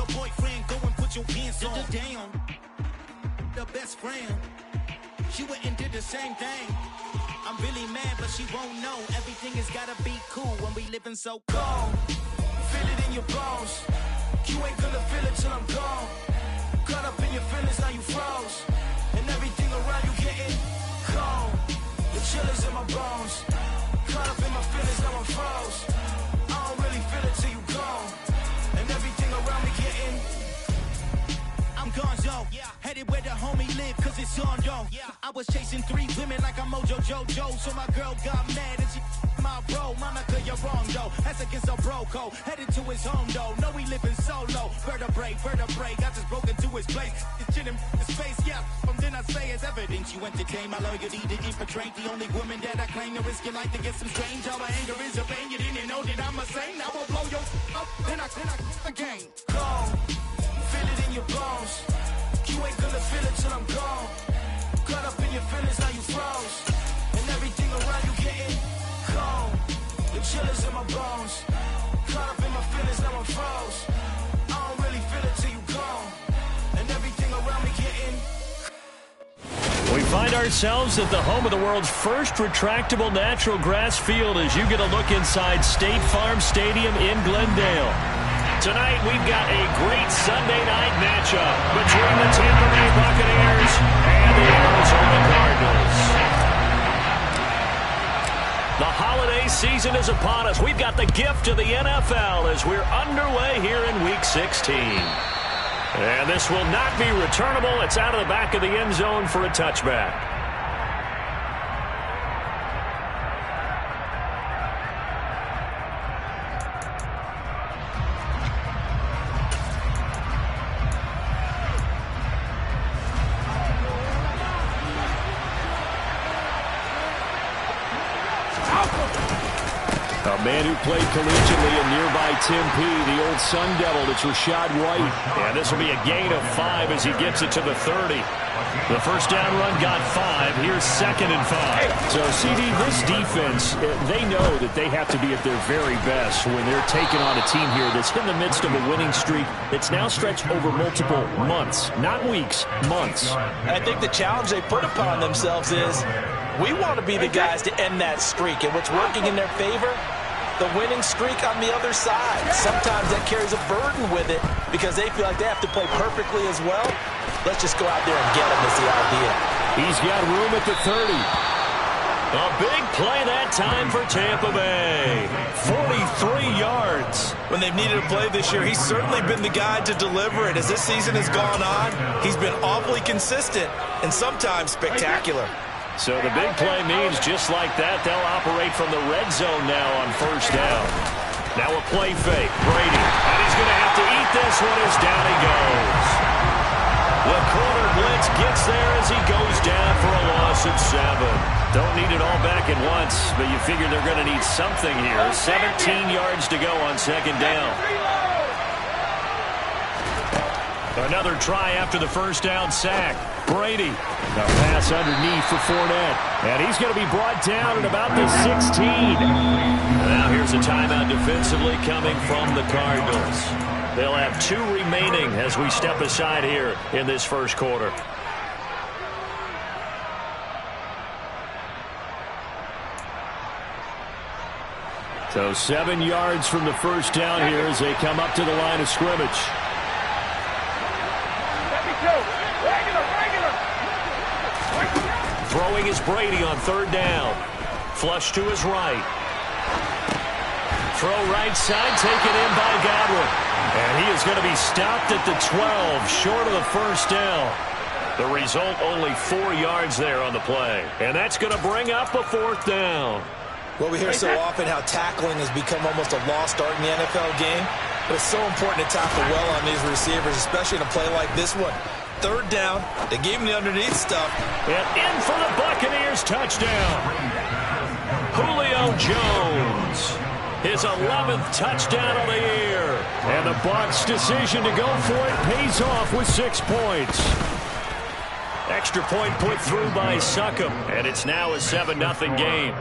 your boyfriend, go and put your pants on. Down, the best friend. She went and did the same thing. I'm really mad, but she won't know. Everything has gotta be cool when we living so cold. Feel it in your bones. You ain't gonna feel it till I'm gone. Caught up in your feelings, now you froze. And everything around you getting cold. The chill is in my bones. Caught up in my feelings, now I'm froze. I don't really feel it till you gone. And everything around me getting I'm gonzo, headed where the homie live, cause it's on, yo. I was chasing 3 women like I'm Mojo Jojo, so my girl got mad and she my bro. Monica, you're wrong, though. That's against a bro code. Headed to his home, though. No, he living solo. Vertebrae. I just broke into his place. It's chin in his face, yeah. From then I say it's evidence. You entertain my loyalty to infiltrate. The only woman that I claim to risk your life to get some strange. All my anger is a pain. You didn't know that I'm a saint. I will blow your up, then I again. Cold. Feel it in your bones. You ain't gonna feel it till I'm gone. Caught up in your feelings, now you froze. And everything around you getting cold. The chill is in my bones. Caught up in my feelings, now I'm froze. I don't really feel it till you gone. And everything around me getting. We find ourselves at the home of the world's first retractable natural grass field as you get a look inside State Farm Stadium in Glendale. Tonight, we've got a great Sunday night matchup between the Tampa Bay Buccaneers and the Arizona Cardinals. The holiday season is upon us. We've got the gift of the NFL as we're underway here in Week 16. And this will not be returnable. It's out of the back of the end zone for a touchback. A man who played collegiately in nearby Tempe, the old Sun Devil, it's Rachaad White. And this will be a gain of 5 as he gets it to the 30. The first down run got 5. Here's 2nd and 5. So, CD, this defense, they know that they have to be at their very best when they're taking on a team here that's in the midst of a winning streak that's now stretched over multiple months, not weeks, months. I think the challenge they put upon themselves is we want to be the guys to end that streak. And what's working in their favor? The winning streak on the other side. Sometimes that carries a burden with it because they feel like they have to play perfectly as well. Let's just go out there and get them is the idea. He's got room at the 30. A big play that time for Tampa Bay. 43 yards. When they've needed a play this year, he's certainly been the guy to deliver it. As this season has gone on, he's been awfully consistent and sometimes spectacular. So the big play means just like that, they'll operate from the red zone now on first down. Now a play fake. Brady. And he's going to have to eat this one as down he goes. The corner blitz gets there as he goes down for a loss of 7. Don't need it all back at once, but you figure they're going to need something here. 17 yards to go on 2nd down. Another try after the first down sack. Brady. A pass underneath for Fournette. And he's going to be brought down at about the 16. Now here's a timeout defensively coming from the Cardinals. They'll have 2 remaining as we step aside here in this first quarter. So 7 yards from the first down here as they come up to the line of scrimmage. Throwing is Brady on 3rd down. Flush to his right. Throw right side, taken in by Godwin. And he is going to be stopped at the 12, short of the first down. The result, only 4 yards there on the play. And that's going to bring up a 4th down. Well, we hear so often how tackling has become almost a lost art in the NFL game. But it's so important to tackle well on these receivers, especially in a play like this one. 3rd down, they gave him the underneath stuff. And in for the Buccaneers touchdown. Julio Jones. His 11th touchdown of the year. And the Bucs' decision to go for it pays off with 6 points. Extra point put through by Succop. And it's now a 7-0 game.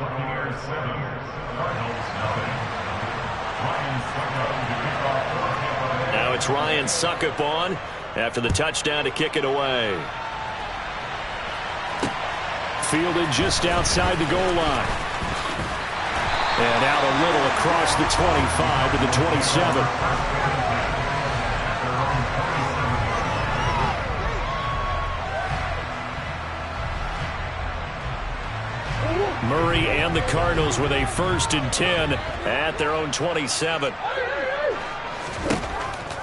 gets Ryan Suckup on after the touchdown to kick it away. Fielded just outside the goal line. And out a little across the 25 to the 27. Murray and the Cardinals with a 1st and 10 at their own 27.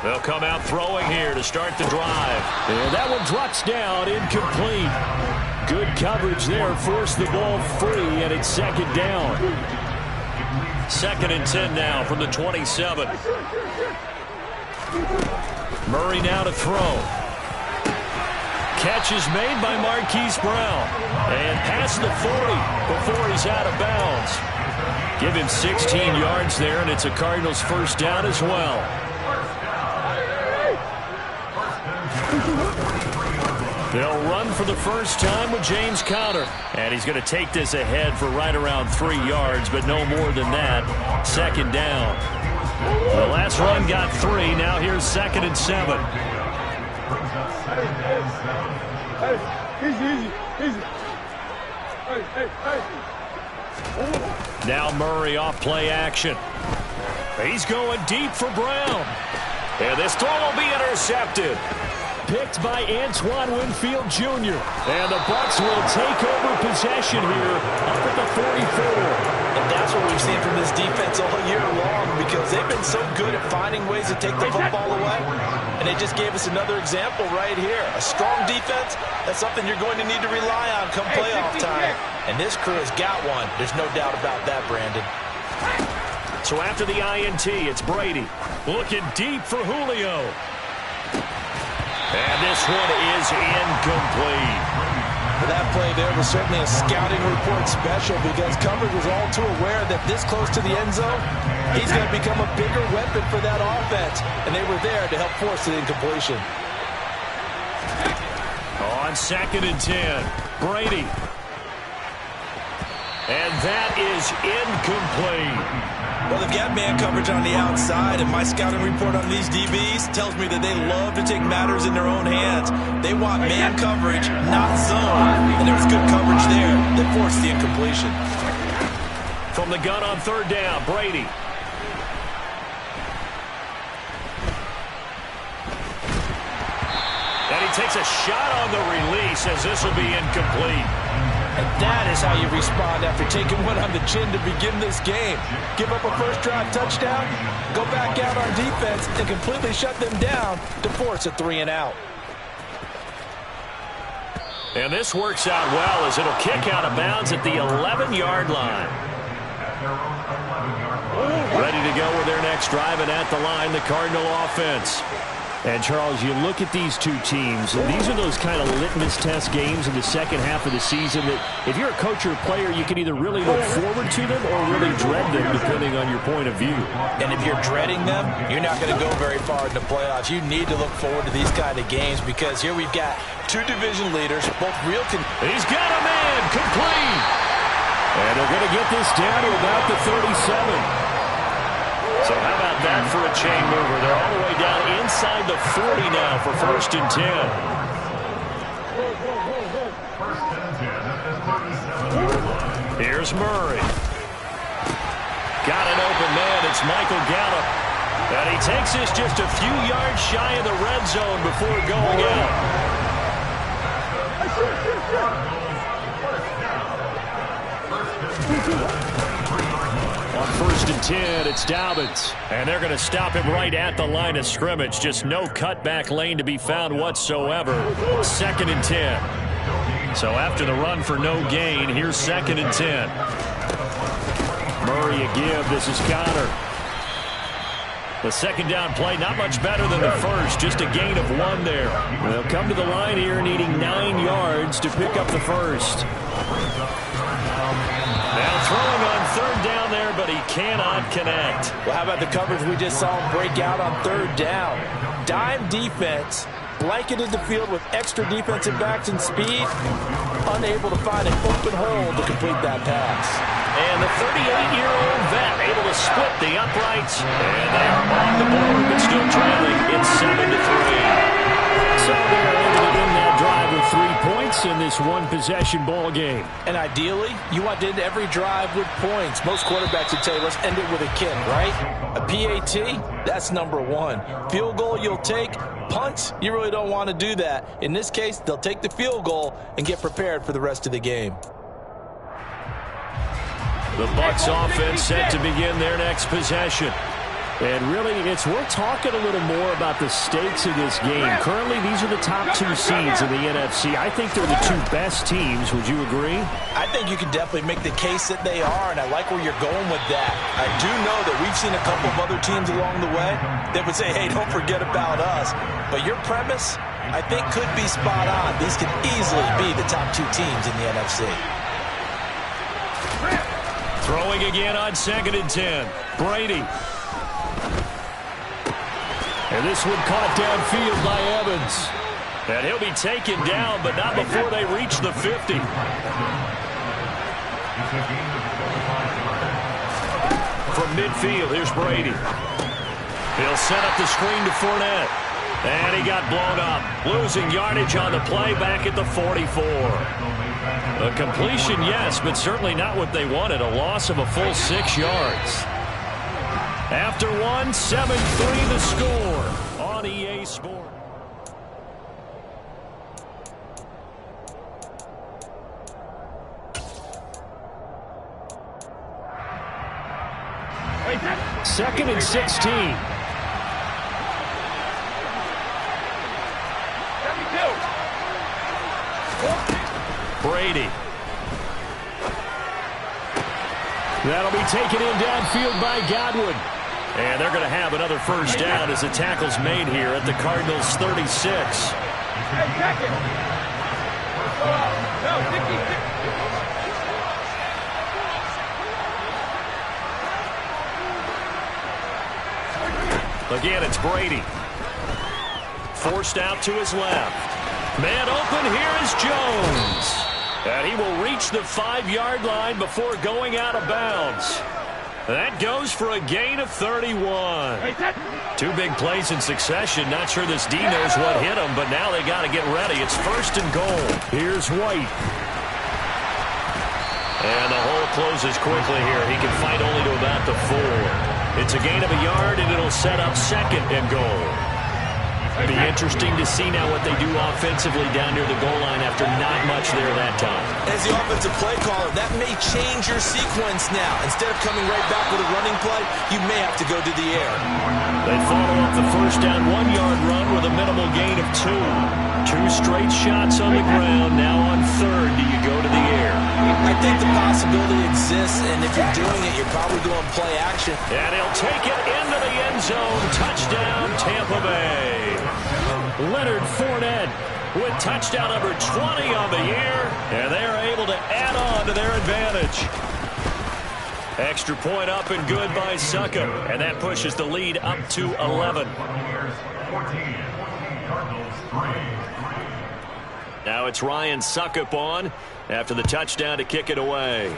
They'll come out throwing here to start the drive. And that one drops down, incomplete. Good coverage there, forced the ball free, and it's 2nd down. 2nd and 10 now from the 27. Murray now to throw. Catch is made by Marquise Brown. And past the 40 before he's out of bounds. Give him 16 yards there, and it's a Cardinals 1st down as well. They'll run for the first time with James Conner. And he's going to take this ahead for right around 3 yards, but no more than that. 2nd down. The last run got 3. Now here's 2nd and 7. Now Murray off play action. He's going deep for Brown. And this throw will be intercepted. Picked by Antoine Winfield Jr. And the Bucs will take over possession here up at the 44. And that's what we've seen from this defense all year long, because they've been so good at finding ways to take the football away. And they just gave us another example right here. A strong defense, that's something you're going to need to rely on come playoff time. And this crew has got one. There's no doubt about that, Brandon. So after the INT, it's Brady. Looking deep for Julio. And this one is incomplete. For that play there was certainly a scouting report special, because coverage was all too aware that this close to the end zone, he's going to become a bigger weapon for that offense. And they were there to help force the incompletion. On 2nd and 10, Brady. And that is incomplete. Well, they've got man coverage on the outside, and my scouting report on these DBs tells me that they love to take matters in their own hands. They want man coverage, not zone. And there was good coverage there that forced the incompletion. From the gun on 3rd down, Brady. And he takes a shot on the release, as this will be incomplete. And that is how you respond after taking one on the chin to begin this game. Give up a first drive touchdown, go back out on defense, and completely shut them down to force a 3 and out. And this works out well, as it'll kick out of bounds at the 11-yard line. Ready to go with their next drive, and at the line, the Cardinal offense. And, Charles, you look at these two teams, and these are those kind of litmus test games in the second half of the season that if you're a coach or a player, you can either really look forward to them or really dread them, depending on your point of view. And if you're dreading them, you're not going to go very far in the playoffs. You need to look forward to these kind of games, because here we've got two division leaders, both real. He's got a man, complete. And they're going to get this down to about the 37. So how about that for a chain mover? They're all the way down inside the 40 now for 1st and 10. Here's Murray. Got an open man. It's Michael Gallup. And he takes this just a few yards shy of the red zone before going out. On 1st and 10, it's Dobbins. And they're going to stop him right at the line of scrimmage. Just no cutback lane to be found whatsoever. 2nd and 10. So after the run for no gain, here's 2nd and 10. Murray a give. This is Conner. The 2nd down play, not much better than the first. Just a gain of 1 there. They'll come to the line here needing 9 yards to pick up the first. Now throwing on 3rd down there, but he cannot connect. Well, how about the coverage we just saw him break out on 3rd down? Dime defense, blanketed the field with extra defensive backs and speed, unable to find an open hole to complete that pass. And the 38-year-old vet able to split the uprights, and they are on the board, but still trailing. It's 7-3. So they're able to end that drive with 3 points in this one-possession ball game. And ideally, you want to end every drive with points. Most quarterbacks would tell you, let's end it with a kick, right? A PAT, that's number one. Field goal, you'll take. Punts, you really don't want to do that. In this case, they'll take the field goal and get prepared for the rest of the game. The Bucs offense set to begin their next possession. And really, it's worth talking a little more about the stakes of this game. Currently, these are the top 2 seeds in the NFC. I think they're the 2 best teams. Would you agree? I think you can definitely make the case that they are, and I like where you're going with that. I do know that we've seen a couple of other teams along the way that would say, hey, don't forget about us. But your premise, I think, could be spot on. These could easily be the top 2 teams in the NFC. Throwing again on 2nd and 10. Brady. And this one caught downfield by Evans. And he'll be taken down, but not before they reach the 50. From midfield, here's Brady. He'll set up the screen to Fournette. And he got blown up. Losing yardage on the play back at the 44. A completion, yes, but certainly not what they wanted. A loss of a full 6 yards. After 1, 7-3 the score on EA Sports. Second and 16. Brady. That'll be taken in downfield by Godwin. And they're going to have another first down as the tackle's made here at the Cardinals' 36. Again, it's Brady. Forced out to his left. Man open, here is Jones. And he will reach the 5-yard line before going out of bounds. That goes for a gain of 31. 2 big plays in succession. Not sure this D knows what hit him, but now they got to get ready. It's 1st and goal. Here's White. And the hole closes quickly here. He can fight only to about the 4. It's a gain of a yard, and it'll set up 2nd and goal. It'll be interesting to see now what they do offensively down near the goal line after not much there that time. As the offensive play caller, that may change your sequence now. Instead of coming right back with a running play, you may have to go to the air. They follow up the first down 1-yard run with a minimal gain of 2. 2 straight shots on the ground. Now on 3rd, do you go to the air? I think the possibility exists, and if you're doing it, you're probably doing play action. And he'll take it into the end zone. Touchdown, Tampa Bay. Leonard Fournette with touchdown number 20 on the year, and they are able to add on to their advantage. Extra point up and good by Succop, and that pushes the lead up to 11. Now it's Ryan Succop on after the touchdown to kick it away.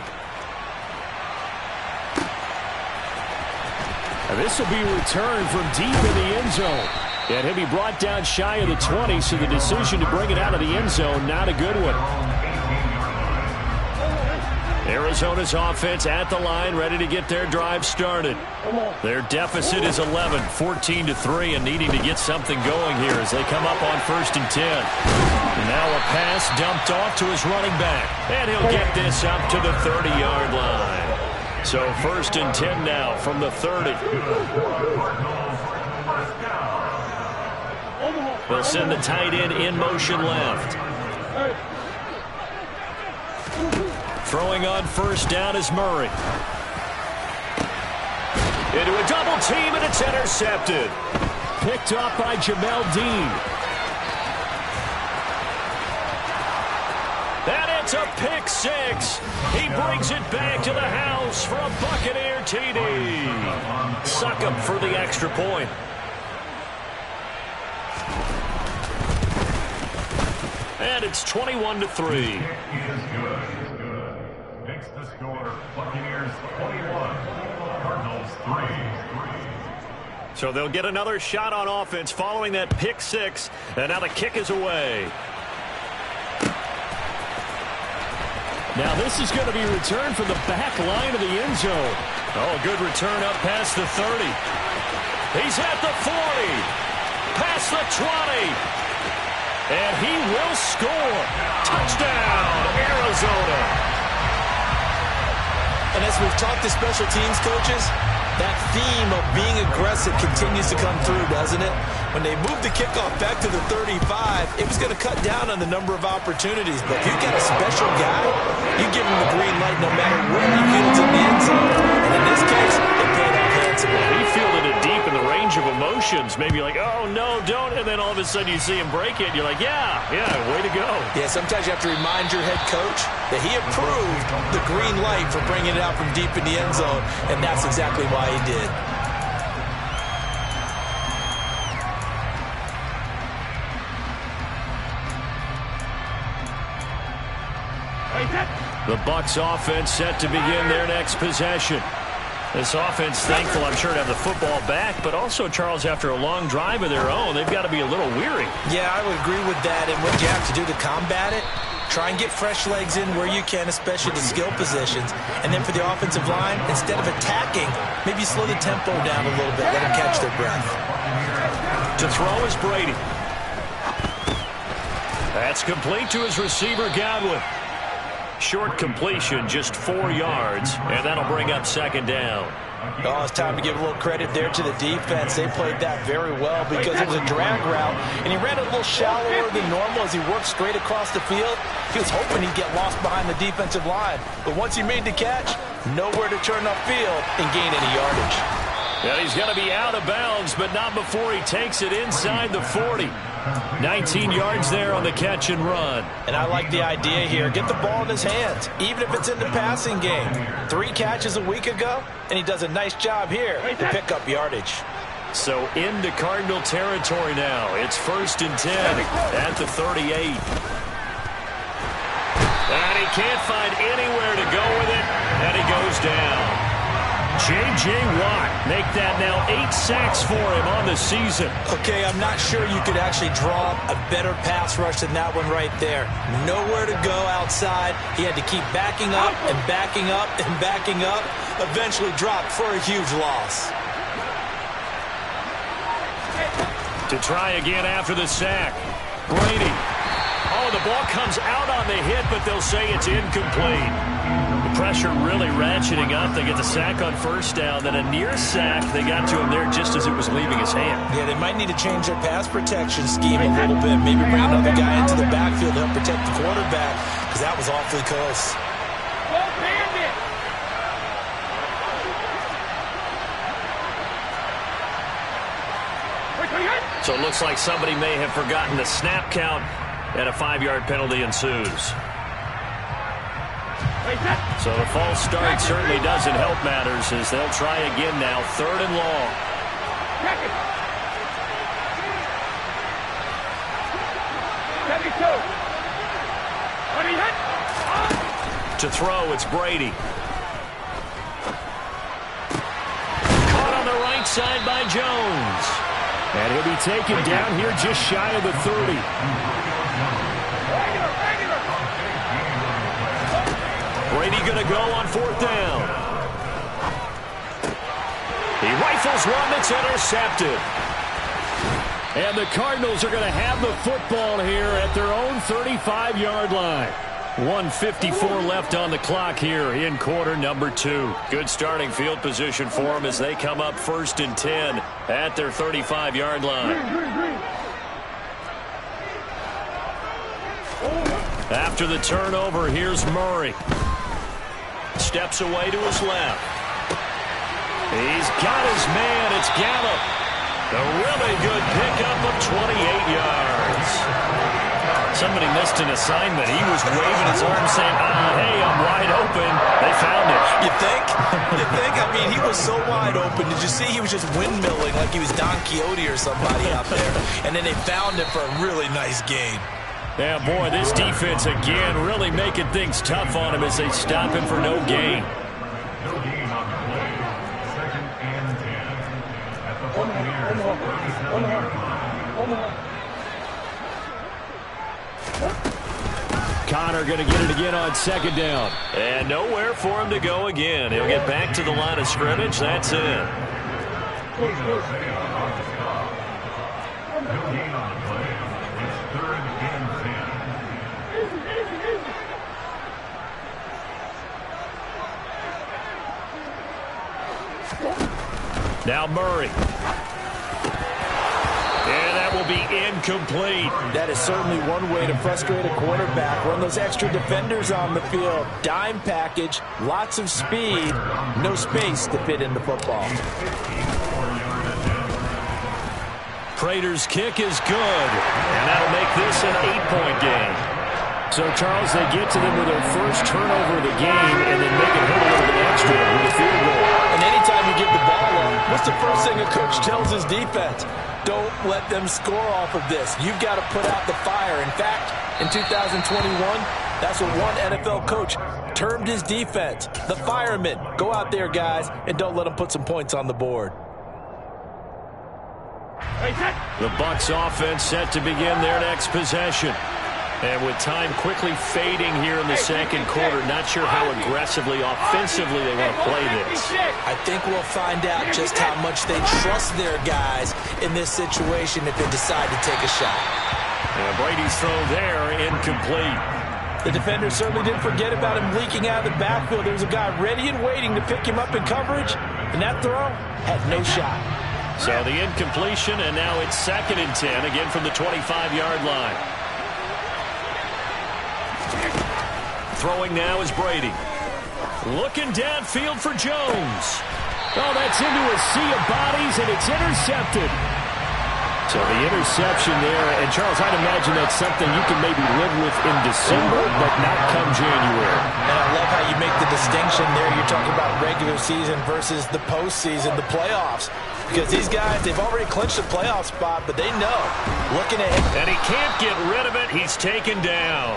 And this will be returned from deep in the end zone. And he'll be brought down shy of the 20, so the decision to bring it out of the end zone, not a good one. Arizona's offense at the line, ready to get their drive started. Their deficit is 11, 14-3, and needing to get something going here as they come up on 1st and 10. Now a pass dumped off to his running back, and he'll get this up to the 30-yard line. So 1st and 10 now from the 30. They'll send the tight end in motion left. Throwing on 1st down is Murray. Into a double team, and it's intercepted. Picked up by Jamel Dean. And it's a pick 6. He brings it back to the house for a Buccaneer TD. Succop for the extra point. And it's 21-3. Makes the score Buccaneers 21, Cardinals So they'll get another shot on offense following that pick six. And now the kick is away. Now this is going to be returned from the back line of the end zone. Oh, good return up past the 30. He's at the 40. Past the 20. And he will score. Touchdown, Arizona. And as we've talked to special teams coaches, that theme of being aggressive continues to come through, doesn't it? When they moved the kickoff back to the 35, it was going to cut down on the number of opportunities. But if you get a special guy, you give him the green light no matter where he fields in the end zone. And in this case, it paid off handsomely. He fielded it deep in the range of emotions. Maybe like, oh, no, don't. And then all of a sudden you see him break it. And you're like, yeah, way to go. Yeah, sometimes you have to remind your head coach that he approved the green light for bringing it out from deep in the end zone. And that's exactly why he did. The Bucs offense set to begin their next possession. This offense thankful, I'm sure, to have the football back, but also, Charles, after a long drive of their own, they've got to be a little weary. Yeah, I would agree with that. And what you have to do to combat it, try and get fresh legs in where you can, especially the skill positions. And then for the offensive line, instead of attacking, maybe slow the tempo down a little bit, let them catch their breath. To throw is Brady. That's complete to his receiver, Godwin. Short completion, just 4 yards, and that'll bring up second down. Oh, it's time to give a little credit there to the defense. They played that very well because it was a drag route, and he ran a little shallower than normal as he worked straight across the field. He was hoping he'd get lost behind the defensive line, but once he made the catch, nowhere to turn upfield and gain any yardage. Yeah, he's going to be out of bounds, but not before he takes it inside the 40. 19 yards there on the catch and run. And I like the idea here. Get the ball in his hands, even if it's in the passing game. 3 catches a week ago, and he does a nice job here to pick up yardage. So into Cardinal territory now. It's 1st and 10 at the 38. And he can't find anywhere to go with it, and he goes down. J.J. Watt make that now 8 sacks for him on the season. Okay, I'm not sure you could actually draw a better pass rush than that one right there. Nowhere to go outside. He had to keep backing up and backing up and backing up. Eventually dropped for a huge loss. To try again after the sack. Brady. Oh, the ball comes out on the hit, but they'll say it's incomplete. The pressure really ratcheting up. They get the sack on 1st down, then a near sack. They got to him there just as it was leaving his hand. Yeah, they might need to change their pass protection scheme a little bit. Maybe bring another guy into the backfield to help protect the quarterback, because that was awfully close. So it looks like somebody may have forgotten the snap count, and a 5-yard penalty ensues. So the false start certainly doesn't help matters as they'll try again now, 3rd and long. To throw, it's Brady. Caught on the right side by Jones. And he'll be taken down here just shy of the 30. Brady going to go on 4th down. He rifles one that's intercepted. And the Cardinals are going to have the football here at their own 35-yard line. 1:54 left on the clock here in quarter number 2. Good starting field position for them as they come up 1st and 10 at their 35-yard line. After the turnover, here's Murray. Steps away to his left. He's got his man. It's Gallup. A really good pickup of 28 yards. Somebody missed an assignment. He was waving his arm saying, hey, I'm wide open. They found it. You think? You think? I mean, he was so wide open. Did you see he was just windmilling like he was Don Quixote or somebody out there? And then they found him for a really nice gain. Yeah, boy, this defense again really making things tough on him as they stop him for no gain. Connor going to get it again on second down. And nowhere for him to go again. He'll get back to the line of scrimmage. That's it. Now Murray. And that will be incomplete. That is certainly one way to frustrate a quarterback. Run those extra defenders on the field. Dime package, lots of speed, no space to fit in the football. Prater's kick is good, and that'll make this an 8-point game. So, Charles, they get to them with their first turnover of the game and then make it hurt a little bit extra with a field goal. And anytime you give the ball up, what's the first thing a coach tells his defense? Don't let them score off of this. You've got to put out the fire. In fact, in 2021, that's what one NFL coach termed his defense, the firemen. Go out there, guys, and don't let them put some points on the board. The Bucs offense set to begin their next possession. And with time quickly fading here in the second quarter, not sure how aggressively, offensively they want to play this. I think we'll find out just how much they trust their guys in this situation if they decide to take a shot. And Brady's throw there, incomplete. The defender certainly didn't forget about him leaking out of the backfield. There was a guy ready and waiting to pick him up in coverage, and that throw had no shot. So the incompletion, and now it's 2nd and 10, again from the 25-yard line. Throwing now is Brady. Looking downfield for Jones. Oh, that's into a sea of bodies, and it's intercepted. So the interception there, and Charles, I'd imagine that's something you can maybe live with in December, but not come January. And I love how you make the distinction there. You're talking about regular season versus the postseason, the playoffs. Because these guys, they've already clinched the playoff spot, but they know. Looking ahead. And he can't get rid of it. He's taken down.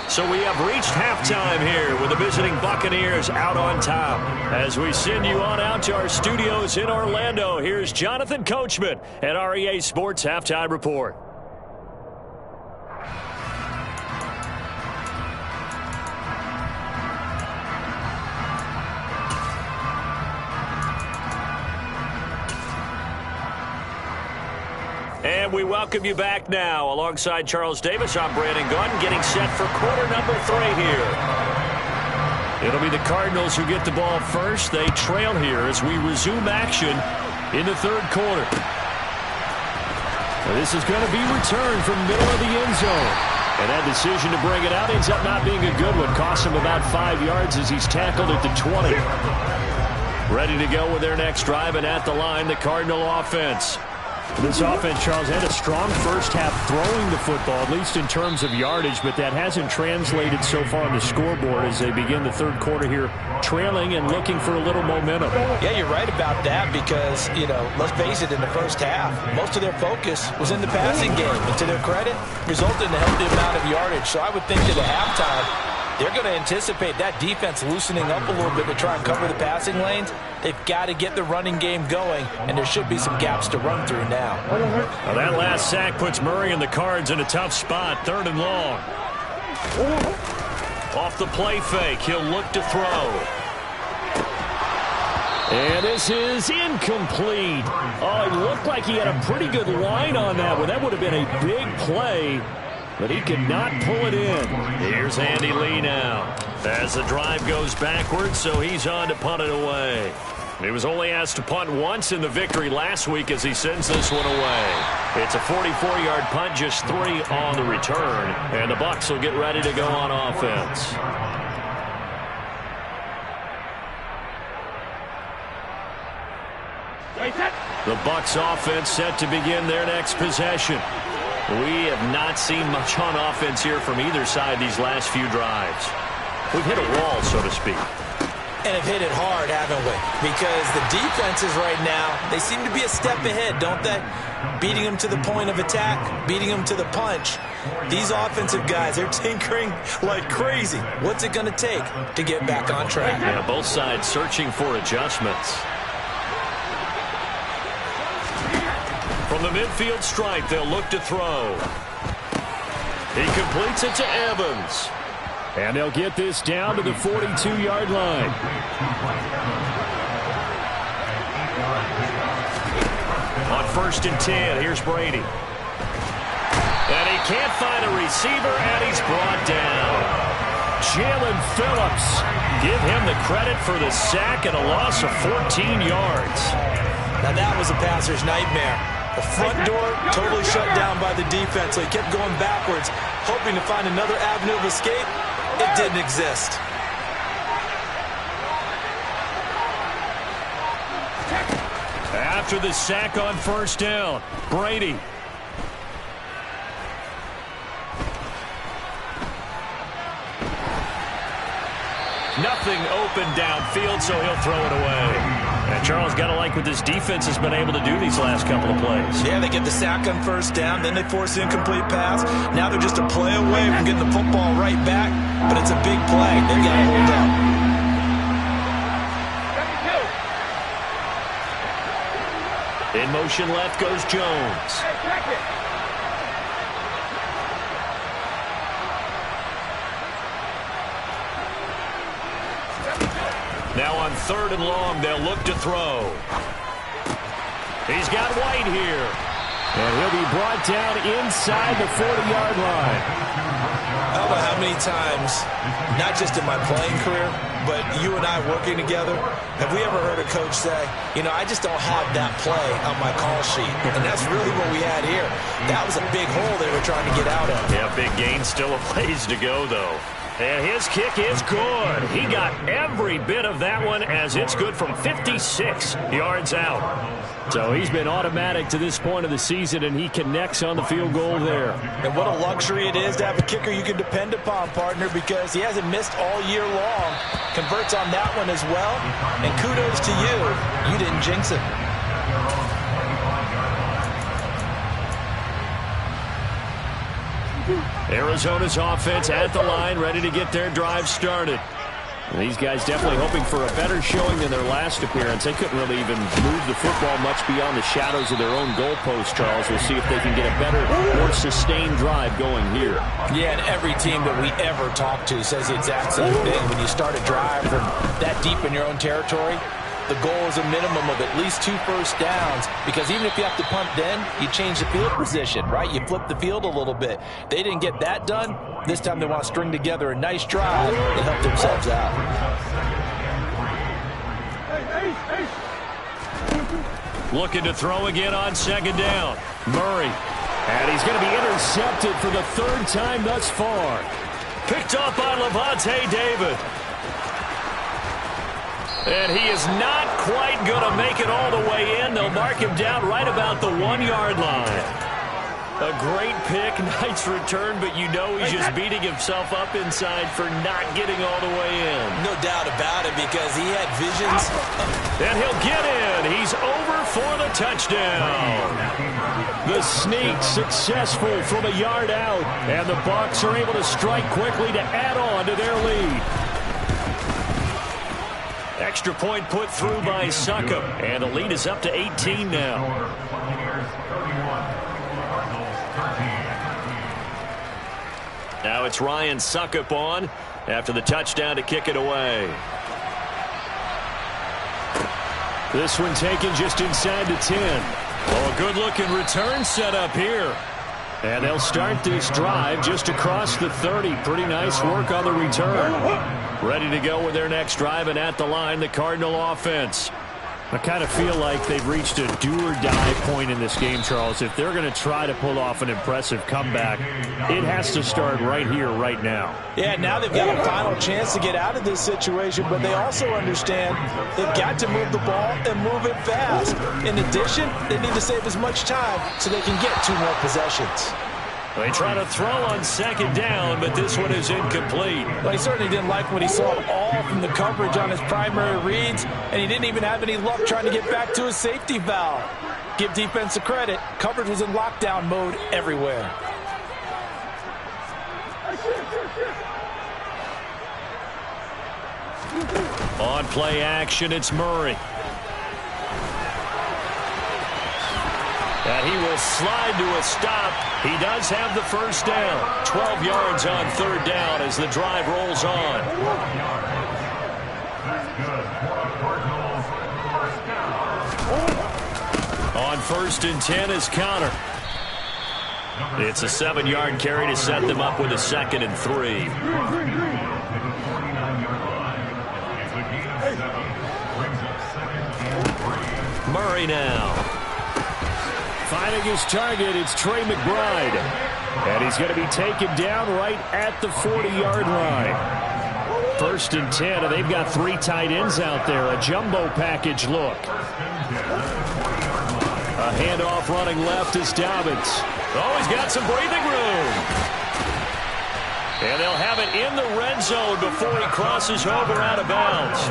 So we have reached halftime here with the visiting Buccaneers out on top. As we send you on out to our studios in Orlando, here's Jonathan Coachman at REA Sports Halftime Report. And we welcome you back now. Alongside Charles Davis, I'm Brandon Gunn, getting set for quarter number 3 here. It'll be the Cardinals who get the ball first. They trail here as we resume action in the third quarter. Well, this is going to be returned from the middle of the end zone. And that decision to bring it out ends up not being a good one. Costs him about 5 yards as he's tackled at the 20. Ready to go with their next drive, and at the line, the Cardinal offense. This offense, Charles, had a strong first half throwing the football, at least in terms of yardage, but that hasn't translated so far on the scoreboard as they begin the third quarter here, trailing and looking for a little momentum. Yeah, you're right about that because, let's face it, in the first half, most of their focus was in the passing game. And to their credit, resulted in a healthy amount of yardage. So I would think that at halftime, they're going to anticipate that defense loosening up a little bit to try and cover the passing lanes. They've got to get the running game going, and there should be some gaps to run through now. Well, that last sack puts Murray and the Cards in a tough spot, 3rd and long. Off the play fake, he'll look to throw. And this is incomplete. Oh, it looked like he had a pretty good line on that one. That would have been a big play, but he could not pull it in. Here's Andy Lee now. As the drive goes backwards, so he's on to punt it away. He was only asked to punt once in the victory last week as he sends this one away. It's a 44-yard punt, just 3 on the return. And the Bucs will get ready to go on offense. The Bucs offense set to begin their next possession. We have not seen much on offense here from either side these last few drives. We've hit a wall, so to speak. And have hit it hard, haven't we? Because the defenses right now, they seem to be a step ahead, don't they? Beating them to the point of attack, beating them to the punch. These offensive guys, they're tinkering like crazy. What's it going to take to get back on track? Yeah, both sides searching for adjustments. From the midfield stripe, they'll look to throw. He completes it to Evans. And they'll get this down to the 42-yard line. On 1st and 10, here's Brady. And he can't find a receiver, and he's brought down. Jalen Phillips. Give him the credit for the sack and a loss of 14 yards. Now that was a passer's nightmare. The front door totally shut down by the defense, so he kept going backwards, hoping to find another avenue of escape. It didn't exist. After the sack on 1st down, Brady. Nothing open downfield, so he'll throw it away. And Charles, got to like what this defense has been able to do these last couple of plays. Yeah, they get the sack on 1st down, then they force the incomplete pass. Now they're just a play away from getting the football right back, but it's a big play. They've got to hold up. In motion left goes Jones. Now on 3rd and long, they'll look to throw. He's got White here. And he'll be brought down inside the 40-yard line. I don't know how many times, not just in my playing career, but you and I working together, have we ever heard a coach say, you know, I just don't have that play on my call sheet. And that's really what we had here. That was a big hole they were trying to get out of. Yeah, big gain, still a ways to go, though. And his kick is good. He got every bit of that one as it's good from 56 yards out. So he's been automatic to this point of the season, and he connects on the field goal there. And what a luxury it is to have a kicker you can depend upon, partner, because he hasn't missed all year long. Converts on that one as well. And kudos to you. You didn't jinx it. Arizona's offense at the line, ready to get their drive started. These guys definitely hoping for a better showing than their last appearance. They couldn't really even move the football much beyond the shadows of their own goalpost, Charles. We'll see if they can get a better, more sustained drive going here. Yeah, and every team that we ever talk to says the exact same thing. When you start a drive from that deep in your own territory, the goal is a minimum of at least 2 first downs, because even if you have to punt then, you change the field position, right? You flip the field a little bit. They didn't get that done. This time they want to string together a nice drive and help themselves out. Looking to throw again on 2nd down. Murray. And he's going to be intercepted for the 3rd time thus far. Picked up by Levante David. And he is not quite going to make it all the way in. They'll mark him down right about the 1-yard line. A great pick, nice return, but you know he's just beating himself up inside for not getting all the way in. No doubt about it, because he had visions. And he'll get in. He's over for the touchdown. The sneak successful from a yard out. And the Bucs are able to strike quickly to add on to their lead. Extra point put through by Succop, and the lead is up to 18 now. Now it's Ryan Succop on after the touchdown to kick it away. This one taken just inside the 10. Oh, a good-looking return set up here. And they'll start this drive just across the 30. Pretty nice work on the return. Ready to go with their next drive, and at the line, the Cardinal offense. I kind of feel like they've reached a do-or-die point in this game, Charles. If they're going to try to pull off an impressive comeback, it has to start right here, right now. Yeah, now they've got a final chance to get out of this situation, but they also understand they've got to move the ball and move it fast. In addition, they need to save as much time so they can get 2 more possessions. They try to throw on 2nd down, but this one is incomplete. Well, he certainly didn't like what he saw all from the coverage on his primary reads, and he didn't even have any luck trying to get back to his safety valve. Give defense a credit. Coverage was in lockdown mode everywhere. On play action, it's Murray. And he will slide to a stop. He does have the first down. 12 yards on third down as the drive rolls on. On first and 10 is Connor. It's a 7-yard carry to set them up with a 2nd and 3. Murray now. Finding his target, it's Trey McBride. And he's going to be taken down right at the 40-yard line. First and 10, and they've got 3 tight ends out there. A jumbo package look. A handoff running left is Dobbins. Oh, he's got some breathing room. And they'll have it in the red zone before he crosses over out of bounds.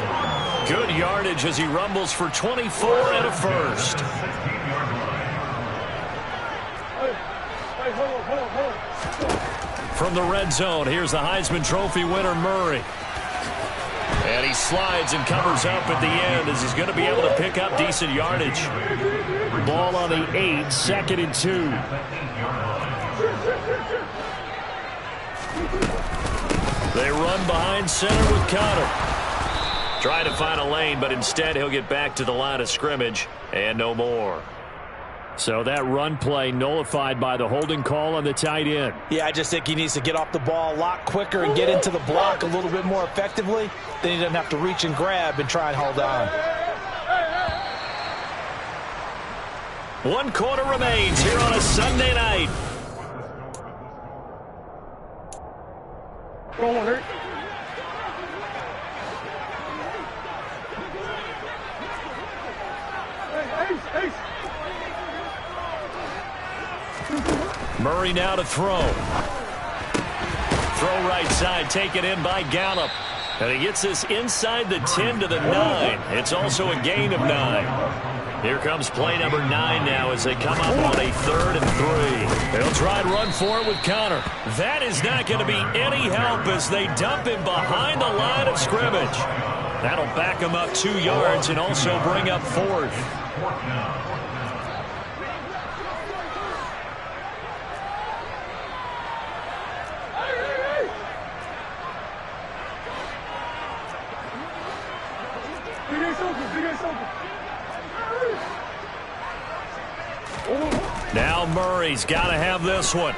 Good yardage as he rumbles for 24 and a first. From the red zone, here's the Heisman Trophy winner, Murray. And he slides and covers up at the end as he's going to be able to pick up decent yardage. Ball on the 8, 2nd and 2. They run behind center with Connor. Try to find a lane, but instead he'll get back to the line of scrimmage and no more. So that run play nullified by the holding call on the tight end. Yeah, I just think he needs to get off the ball a lot quicker and get into the block a little bit more effectively. Then he doesn't have to reach and grab and try and hold on. 1 quarter remains here on a Sunday night. Murray now to throw. Throw right side, taken in by Gallup. And he gets this inside the 10 to the 9. It's also a gain of 9. Here comes play number 9 now as they come up on a 3rd and 3. They'll try and run for it with Connor. That is not going to be any help as they dump him behind the line of scrimmage. That'll back him up 2 yards and also bring up 4th. Now Murray's got to have this one.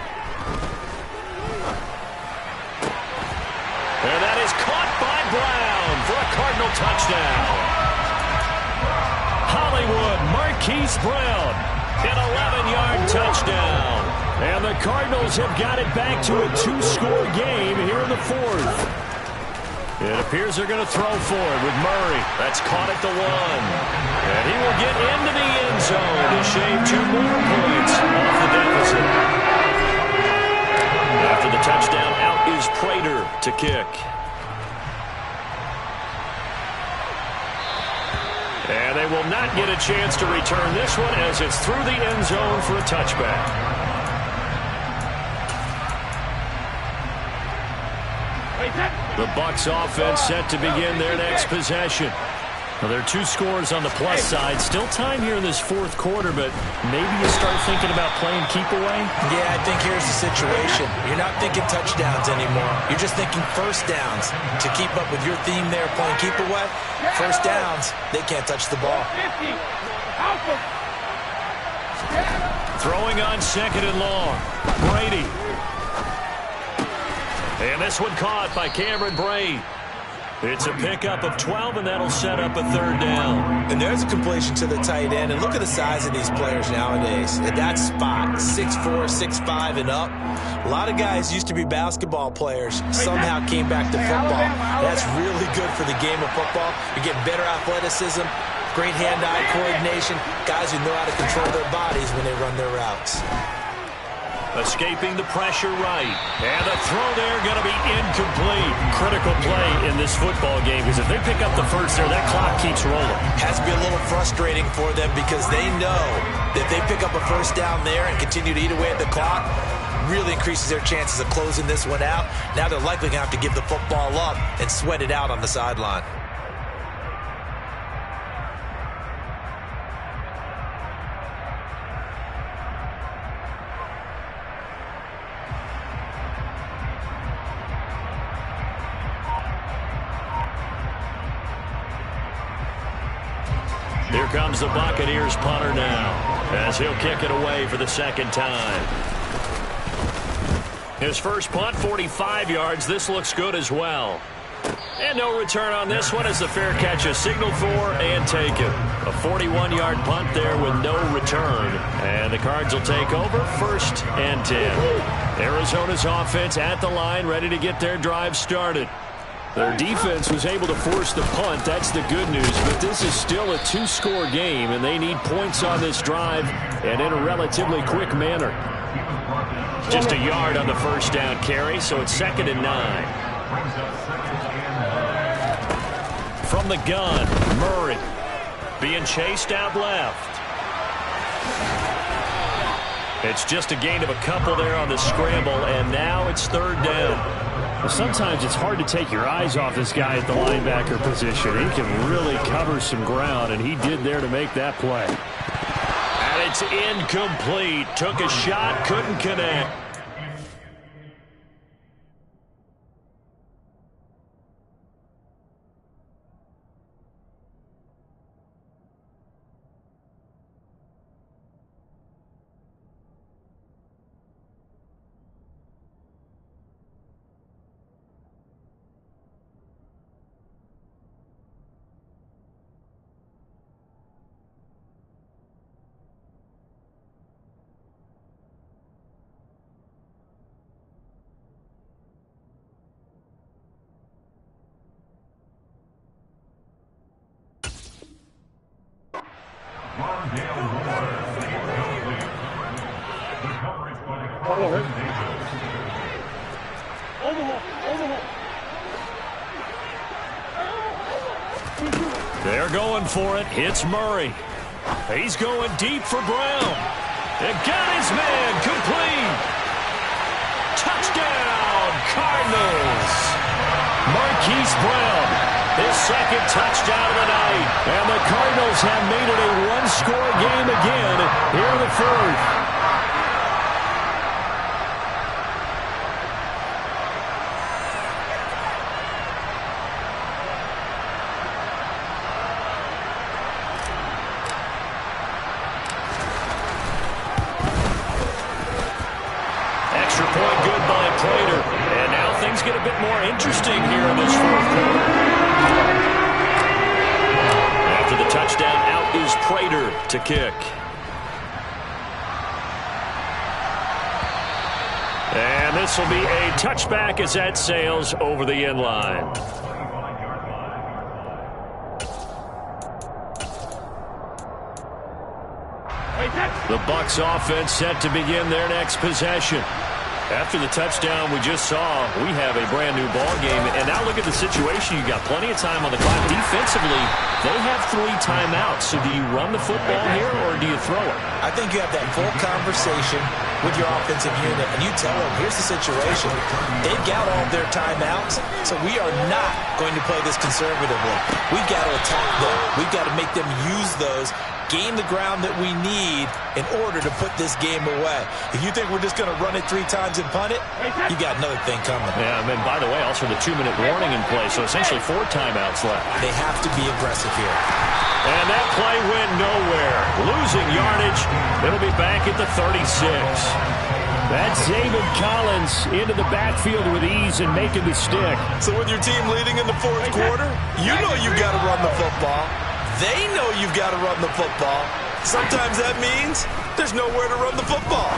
And that is caught by Brown for a Cardinal touchdown. Hollywood Marquise Brown, an 11-yard touchdown. And the Cardinals have got it back to a 2-score game here in the 4th. It appears they're going to throw for it with Murray. That's caught at the 1. And he will get into the end zone to shave 2 more points off the deficit. After the touchdown, out is Prater to kick. And they will not get a chance to return this one as it's through the end zone for a touchback. The Bucs offense set to begin their next possession. Well, there are 2 scores on the plus side. Still time here in this 4th quarter, but maybe you start thinking about playing keep away? Yeah, I think here's the situation. You're not thinking touchdowns anymore. You're just thinking first downs. To keep up with your theme there, playing keep away, first downs, they can't touch the ball. Throwing on 2nd and long. Brady. And this one caught by Cameron Brate. It's a pickup of 12, and that'll set up a 3rd down. And there's a completion to the tight end. And look at the size of these players nowadays. At that spot, 6'4", 6'5", and up. A lot of guys used to be basketball players, somehow came back to football. That's really good for the game of football. You get better athleticism, great hand-eye coordination, guys who know how to control their bodies when they run their routes. Escaping the pressure right. And the throw there going to be incomplete. Critical play in this football game because if they pick up the first there, that clock keeps rolling. Has to be a little frustrating for them because they know that they pick up a first down there and continue to eat away at the clock, really increases their chances of closing this one out. Now they're likely going to have to give the football up and sweat it out on the sideline. Here comes the Buccaneers punter now, as he'll kick it away for the second time. His first punt, 45 yards. This looks good as well. And no return on this one as the fair catch is signaled for and taken. A 41-yard punt there with no return. And the Cards will take over, 1st and 10. Arizona's offense at the line, ready to get their drive started. Their defense was able to force the punt. That's the good news. But this is still a 2-score game, and they need points on this drive and in a relatively quick manner. Just a yard on the first down carry, so it's 2nd and 9. From the gun, Murray being chased out left. It's just a gain of a couple there on the scramble, and now it's 3rd down. Well, sometimes it's hard to take your eyes off this guy at the linebacker position. He can really cover some ground, and he did there to make that play. And it's incomplete. Took a shot, couldn't connect. They're going for it. Hits Murray. He's going deep for Brown. And got his man complete. Touchdown, Cardinals. Marquise Brown, his 2nd touchdown of the night. And the Cardinals have made it a 1-score game again here in the 4th. Get a bit more interesting here in this 4th quarter. After the touchdown, out is Prater to kick. And this will be a touchback as that sails over the end line. The Bucs offense set to begin their next possession. After the touchdown we just saw, we have a brand-new ball game. And now look at the situation. You got plenty of time on the clock. Defensively, they have 3 timeouts. So do you run the football here or do you throw it? I think you have that full conversation with your offensive unit, and you tell them, here's the situation. They've got all of their timeouts, so we are not going to play this conservatively. We've got to attack them. We've got to make them use those, gain the ground that we need in order to put this game away. If you think we're just going to run it 3 times and punt it, you got another thing coming. Yeah, and by the way, also the 2-minute warning in play, so essentially 4 timeouts left. They have to be aggressive here. And that play went nowhere. Losing yardage. It'll be back at the 36. That's David Collins into the backfield with ease and making the stick. So with your team leading in the 4th quarter, you know you've got to run the football. They know you've got to run the football. Sometimes that means there's nowhere to run the football.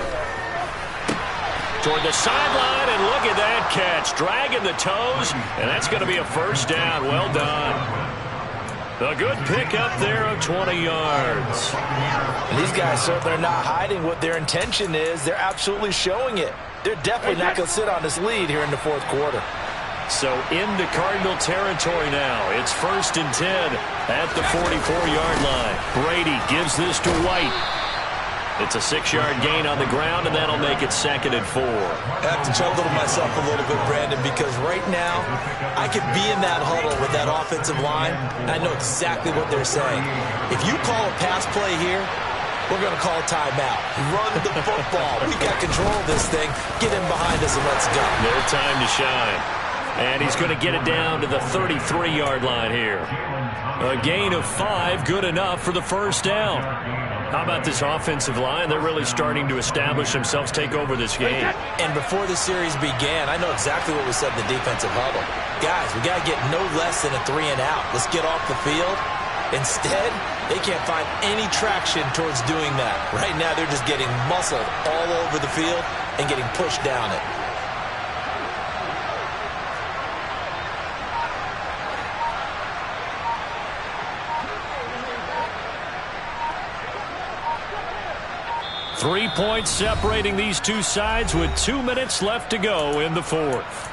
Toward the sideline, and look at that catch. Dragging the toes, and that's going to be a 1st down. Well done. A good pickup there of 20 yards. And these guys certainly are not hiding what their intention is. They're absolutely showing it. They're definitely not going to sit on this lead here in the 4th quarter. So into Cardinal territory now. It's 1st and 10 at the 44-yard line. Brady gives this to White. It's a 6-yard gain on the ground, and that'll make it 2nd and 4. I have to chuckle to myself a little bit, Brandon, because right now I could be in that huddle with that offensive line, and I know exactly what they're saying. If you call a pass play here, we're going to call a timeout. Run the football. We've got control of this thing. Get in behind us and let's go. No time to shine. And he's going to get it down to the 33-yard line here. A gain of 5, good enough for the first down. How about this offensive line? They're really starting to establish themselves, take over this game. And before the series began, I know exactly what we said in the defensive huddle. Guys, we got to get no less than a 3 and out. Let's get off the field. Instead, they can't find any traction towards doing that. Right now, they're just getting muscled all over the field and getting pushed down it. Three points separating these two sides with 2 minutes left to go in the fourth.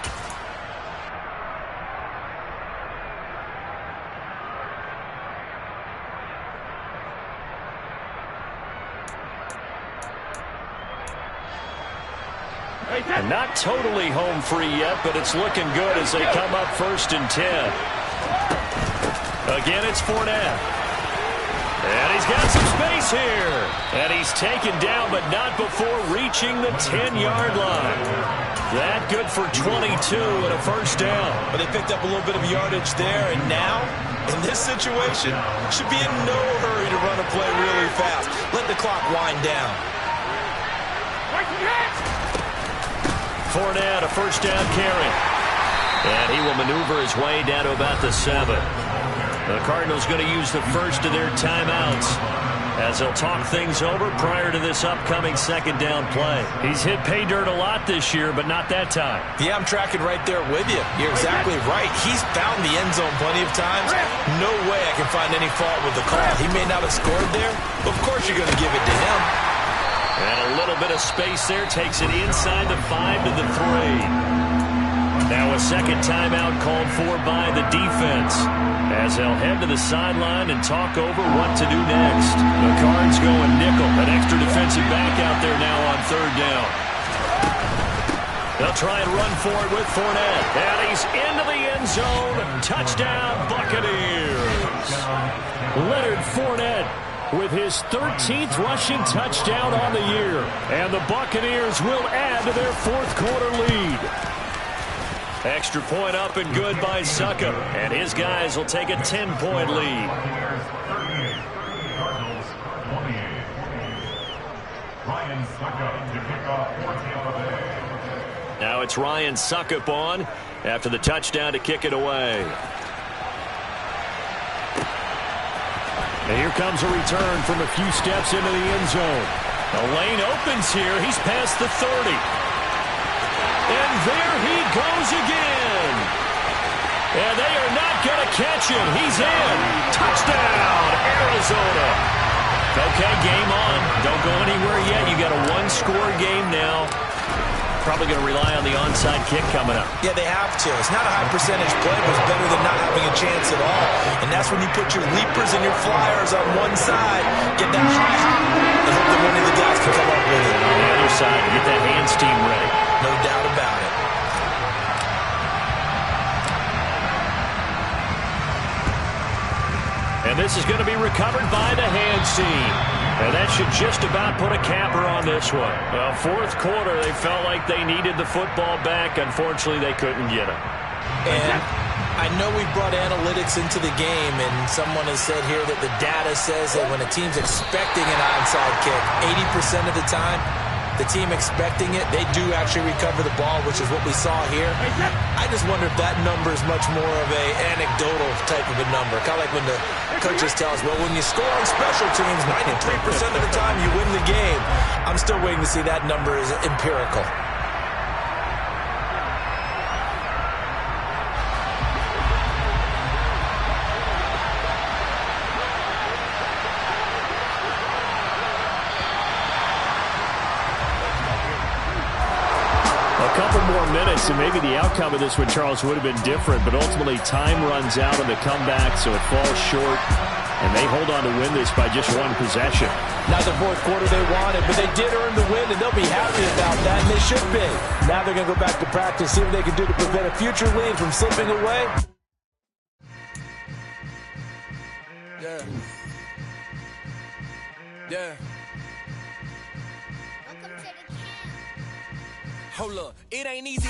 And not totally home free yet, but it's looking good as they come up 1st and 10. Again, it's Fournette. And he's got some space here. And he's taken down, but not before reaching the 10-yard line. That good for 22 and a first down. But they picked up a little bit of yardage there, and now, in this situation, should be in no hurry to run a play really fast. Let the clock wind down. Fournette, a first down carry. And he will maneuver his way down to about the 7. The Cardinals going to use the first of their timeouts as they'll talk things over prior to this upcoming second down play. He's hit pay dirt a lot this year, but not that time. Yeah, I'm tracking right there with you. You're exactly right. He's found the end zone plenty of times. No way I can find any fault with the call. He may not have scored there, but of course you're going to give it to him. And a little bit of space there takes it inside the 5 to the 3. Now a second timeout called for by the defense as they'll head to the sideline and talk over what to do next. The Cards going nickel, an extra defensive back out there now on 3rd down. They'll try and run for it with Fournette. And he's into the end zone. Touchdown, Buccaneers. Leonard Fournette with his 13th rushing touchdown on the year. And the Buccaneers will add to their 4th quarter lead. Extra point up and good by Succop. And his guys will take a 10-point lead. Now it's Ryan Succop on after the touchdown to kick it away. And here comes a return from a few steps into the end zone. The lane opens here. He's past the 30. And there he goes again. And they are not going to catch him. He's in. Touchdown, Arizona. Okay, game on. Don't go anywhere yet. You got a one-score game now. Probably going to rely on the onside kick coming up. Yeah, they have to. It's not a high percentage play, but it's better than not having a chance at all. And that's when you put your leapers and your flyers on one side, get that high hop, and hope that one of the guys can come up with it. On the other side, get that hands team ready. No doubt about it. And this is going to be recovered by the hands team. And that should just about put a capper on this one. Well, 4th quarter, they felt like they needed the football back. Unfortunately, they couldn't get it. And I know we've brought analytics into the game, and someone has said here that the data says that when a team's expecting an onside kick, 80% of the time, the team expecting it, they do actually recover the ball, which is what we saw here. I just wonder if that number is much more of a anecdotal type of a number. Kind of like when the coaches tell us, well, when you score on special teams, 93% of the time you win the game. I'm still waiting to see that number is empirical. A couple more minutes, and maybe the outcome of this one, Charles, would have been different, but ultimately time runs out on the comeback, so it falls short, and they hold on to win this by just one possession. Not the 4th quarter they wanted, but they did earn the win, and they'll be happy about that, and they should be. Now they're going to go back to practice, see what they can do to prevent a future lead from slipping away. Yeah. Yeah. Hold up, it ain't easy.